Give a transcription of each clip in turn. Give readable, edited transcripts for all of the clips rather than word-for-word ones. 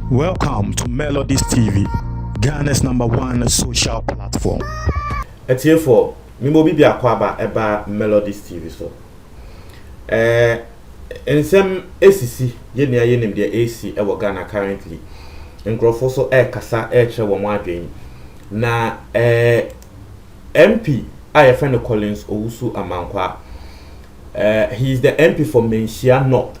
Welcome to Melodies TV, Ghana's #1 social platform. It's here for me mo bibi akwaba eba Melodies TV so. Ensem ACC yenia yenim de AC e wo Ghana currently. Nkrofo so kasa che wo mo adwen. Na MP Ayefene Collins Owusu Amankwa. He is the MP for Menchia North.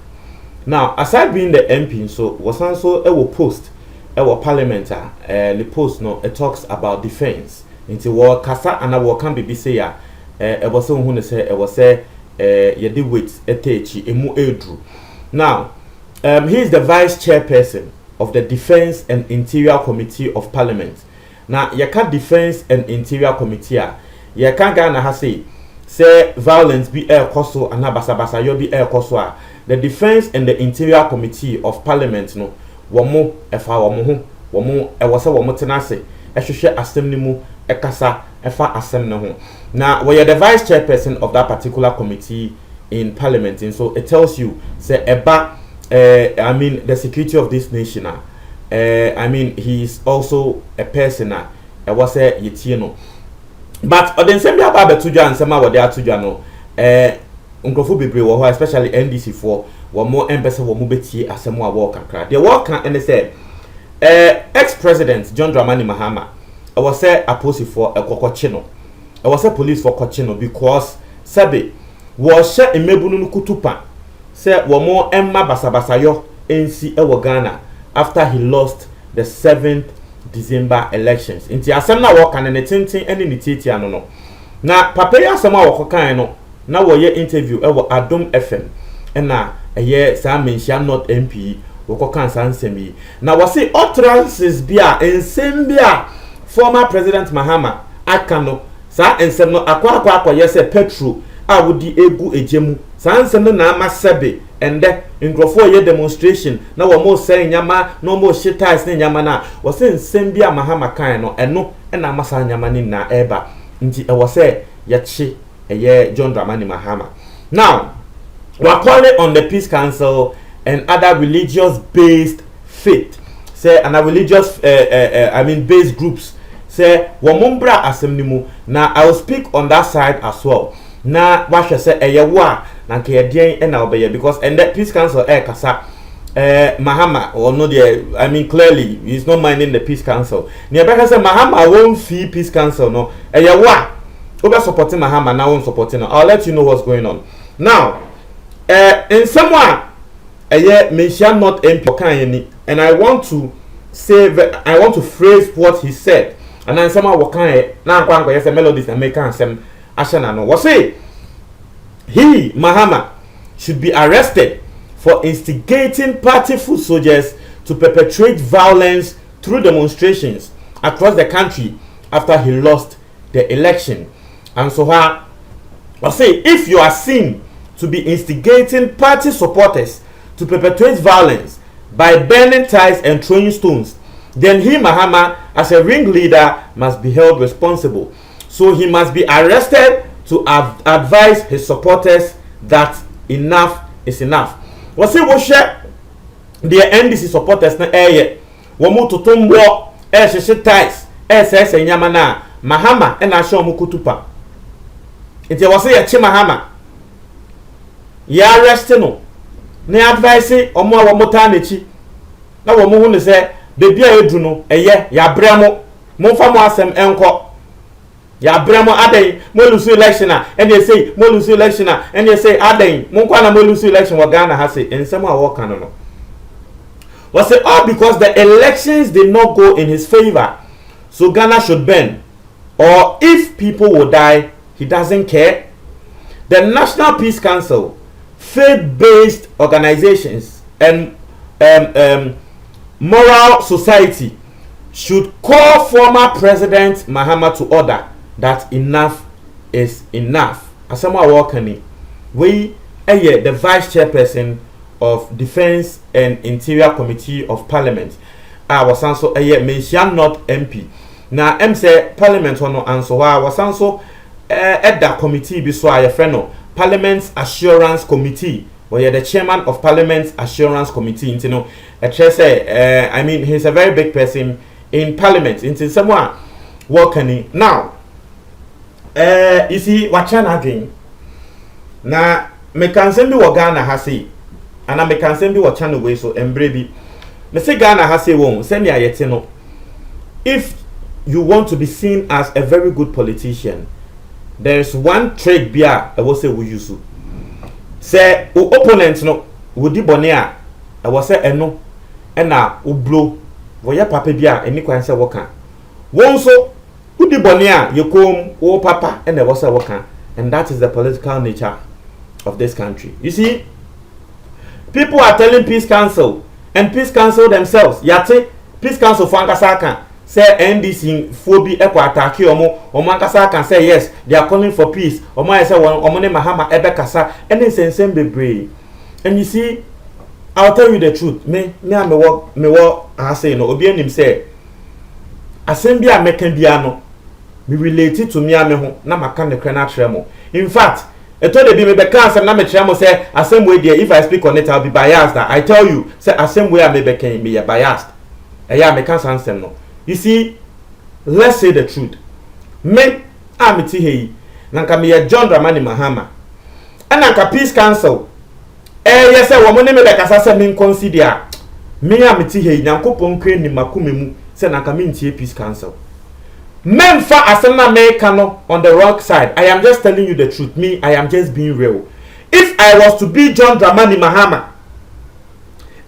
Now, aside being the MP, so was also a post, a parliament, the post no, it talks about defense. Into war kasa and I can be say ya, it was someone who say, it was say, you did with a techi, emu edru. Now, he is the vice chairperson of the Defense and Interior Committee of Parliament. Now, you can't Defense and Interior Committee, you can't Ghana has say violence be air koso and basa yo be air koso. The Defense and the Interior Committee of Parliament no womo efa womo e wose womo tenase e hwehwe asem ni mu e kasa efa asem ne ho. Now we are the vice chairperson of that particular committee in Parliament, and so it tells you say eba I mean the security of this nation I mean he is also a person e wose yetie no. But oden sem bia ba betudwa ansema wo de atudwa no Unkrofu bebre wo ho especially NDC for wo mo empese wo mo betie asemo a wo kakra de wo kan ene say ex-president John Dramani Mahama I was say aposi for ekokoche no I was say police for koche no because sabe wo she emebunu no kutupa say wo mo emma basabasa yo ensi e wo Ghana after he lost the 7th December elections inti asem na wo kan ene tintin ene ni tieti ano no na papa ya asem a wo kokan no na wo ye interview ewo Adom FM na eye sa Menchia North MP wo kokan sansemi na wo say utterances bia ensem bia former president Mahama akano sa ensem no akwa yese petrol a wodi egu ejemu sansem no na amasebe ende nkrofo ye demonstration na wo mo say nyama no mo shitais ne nyama na wo say ensem bia Mahama kan no eno na amasa nyama ni na eba nti e wo say yachi John Dramani Mahama. Now, we are calling on the Peace Council and other religious-based faith, say, and religious, based groups, say, Wamumbra Assemblimu. Now, I will speak on that side as well. Now, what should say, Eyawa, Nankayadian and Albaya, because and that Peace Council, Kasa, Mahama, or no, clearly, he's not minding the Peace Council. Nearby say, Mahama won't fee Peace Council, no, Eyawa. Over supporting Mahama now supporting her. I'll let you know what's going on. Now, in someone Menchia North MP and I want to say I want to phrase what he said. And then someone wakan now go yes Melodies and make some ashana no. What say he Mahama should be arrested for instigating party foot soldiers to perpetrate violence through demonstrations across the country after he lost the election. And so I say if you are seen to be instigating party supporters to perpetrate violence by burning ties and throwing stones, then he Mahama as a ringleader must be held responsible. So he must be arrested to advise his supporters that enough is enough. What say we share the NDC supporters na womu totombo sheshe ties se nyama na Mahama na show mu kutupa. It was a Chimahama. Ya arrest no. Ne advice omo a womota nechi. Na wo mo hu ne se bebi a edu no ya bremo. Mo fa mo asem enko. Ya bremo aden mo lose election and they say mo lose election and they say aden mo kwa na mo lose election wa Ghana ha say ensem a wo kan no. Was it all because the elections did not go in his favor. So Ghana should bend. Or if people will die, he doesn't care. The National Peace Council, faith-based organizations, and moral society should call former President Mahama to order that enough is enough. Asama Wakani, we the Vice Chairperson of Defense and Interior Committee of Parliament. I was also Menchia North MP. Now, say Parliament ono anso I was also at that committee be so a friend Parliament's Assurance Committee or you're the chairman of Parliament's Assurance Committee. You know, I mean, he's a very big person in Parliament. Into someone working now. You see, what China doing? Now, me can send you what Ghana has say, and I me can send you what China way so embrace. Me say Ghana has say won't send me a yetino. If you want to be seen as a very good politician, there is one trick bia I will say we use. Say opponent no would di bonea I will say eno ena u blow voya papa bia eni kwan say woka. Won so would di bonea you come o papa and I will say woka, and that is the political nature of this country. You see, people are telling Peace Council, and Peace Council themselves, yate Peace Council Fankasaka say NDC phobia equal attack Omankasa can say yes, they are calling for peace. Oma say Omone Mahama Ebekasa, and it's same be. And you see, I'll tell you the truth. Me work I say no obi anim say assembly a meken bia no me related to me ameho na maka ne kra na tremo. In fact, it told me be can na me tremo say assembly there, if I speak on it I'll be biased. I tell you say assembly a me beken be biased. Eya me can answer no. You see, let's say the truth. Me, I'm here. Nanka me John Dramani Mahama. And nanka Peace Council. Yes, I want to make a sasa min consider. Me am here. Nanko ponkre ni makumemu. Say nanka me Peace Council. Men fa asana me kano on the wrong side. I am just telling you the truth. Me, I am just being real. If I was to be John Dramani Mahama,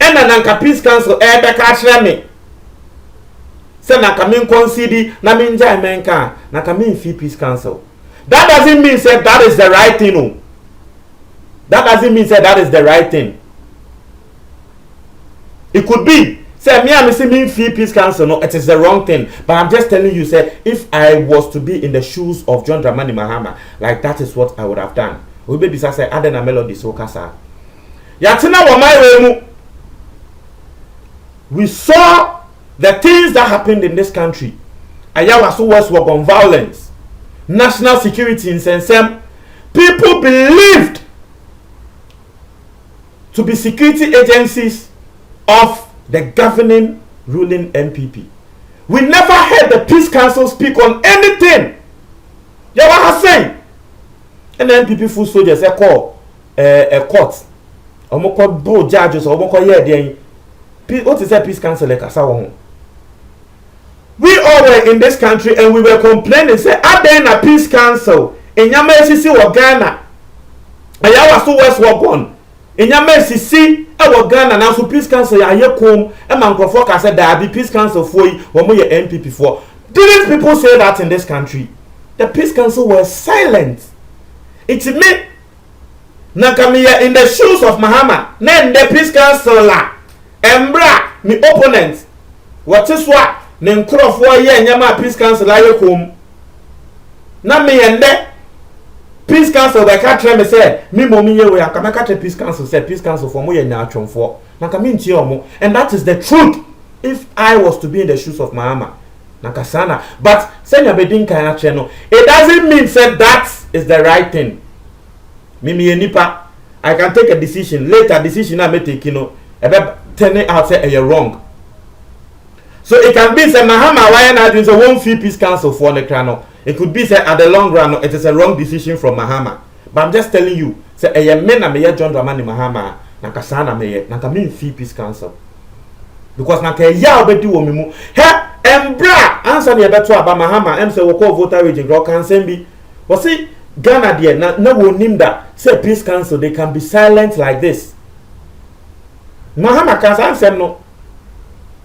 and nanka Peace Council, beka me. Say na kamin concede na min jai menka na kamin fi Peace Council. That doesn't mean say that is the right thing. No. That doesn't mean say that is the right thing. It could be say me am say min fi Peace Council. No, it is the wrong thing. But I'm just telling you say if I was to be in the shoes of John Dramani Mahama, like that is what I would have done. We be say Adena Melody so kasa. Yatina wa my way mu. We saw the things that happened in this country. Ayawa so was work on violence, national security in Sensem. People believed to be security agencies of the governing ruling MPP. We never heard the Peace Council speak on anything. Yawa has saying. And the MPP full soldiers call a court. Omoko bro judges omoko ye den. What is that Peace Council like asawo? We all were in this country and we were complaining, say, are there in a Peace Council? In Yamesisi or Ghana? And I was so West Wagon. In Yamesisi, our Ghana, now so Peace Council, I hear come, and Mankrofok, I said, there be Peace Council for you, or more MPP for. Didn't people say that in this country? The Peace Council was silent. It's me. Nakamiya in the shoes of Mahama. Then the Peace Council la. Embra, me opponent. What is what? Nenkrofo ye nyama Peace Council aye kom na me yende Peace Council be ka tre me say me momi ye we aka me ka tre Peace Council say Peace Council for mo ye nya atwomfo na ka me ntie omo, and that is the truth. If I was to be in the shoes of Mahama na kasana, but senya bedin kan ache no, it doesn't mean say that is the right thing. Me nipa, I can take a decision later, decision I may take, you know, ebe turn it out say you're wrong. So it can be say Mahama why not doing so one fee Peace Council for the crano. It could be say at the long run it is a wrong decision from Mahama. But I'm just telling you, say a men na me John Dramani Mahama na kasana me na kamin fee Peace Council. Because na ke ya obedi wo mimu. He embra answer ne beto aba Mahama em say wo call voter region ro kan sembi. We see Ghana there na wo nim that say Peace Council they can be silent like this. Mahama can answer no.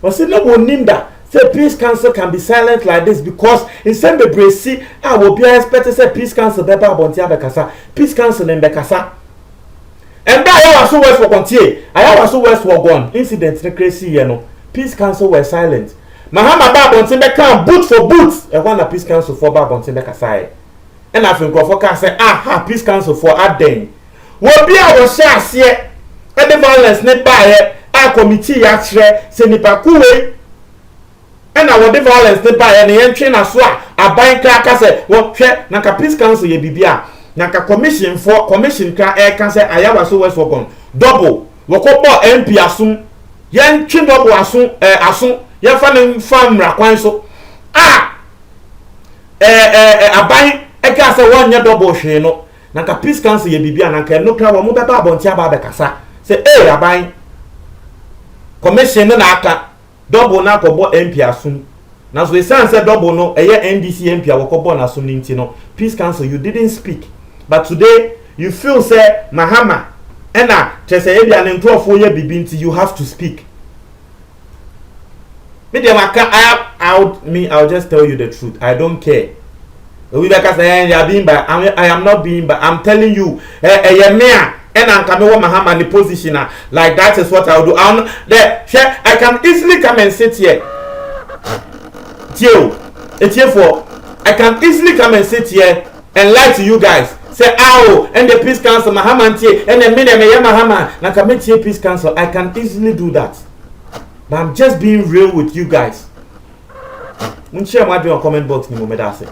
But see, no one named that. Say Peace Council can be silent like this because in some see, I will be expected say Peace Council beba abontia bekasa, Peace Council in bekasa. And that I was so west for continue. I was so west for gone. Incident the crazy, you know. Peace Council were silent. Mahama ba abontia beka boot for boot. And one Peace Council for ba abontia bekasa. And I think for say Peace Council for aden. Will be our share here. And the violence net by a committee yatre se nipa kuwe and I want the violence ne ba ye ne ntwe na so a ban kraka se wo hwe na ka Peace Council ye bibia Naka commission kra can say ayawa so west work double wokobo MP asum yen twi double asun yen fa ne fam rakwan so aban ka say won nye double hwe no naka peace council ye bibia naka no kra wo mo beba abonti aba be kasa say aban commission no na aka double na kobo MP asum na so esan say double no NDC MP wokobo na asum ni nti no peace council you didn't speak. But today, you feel say Mahama, ena chese ebi anentro for ye bibinti, you have to speak. I'll just tell you the truth. I don't care. We like say I am not being but I'm telling you, ena nkame Mahama in the position like that is what I'll do. I can easily come and sit here. I can easily come and sit here and lie to you guys. Say, and the peace council, Mahama, and the minute Mahama, Nakameti peace council. I can easily do that. But I'm just being real with you guys. Share my comment box, ni mo medase.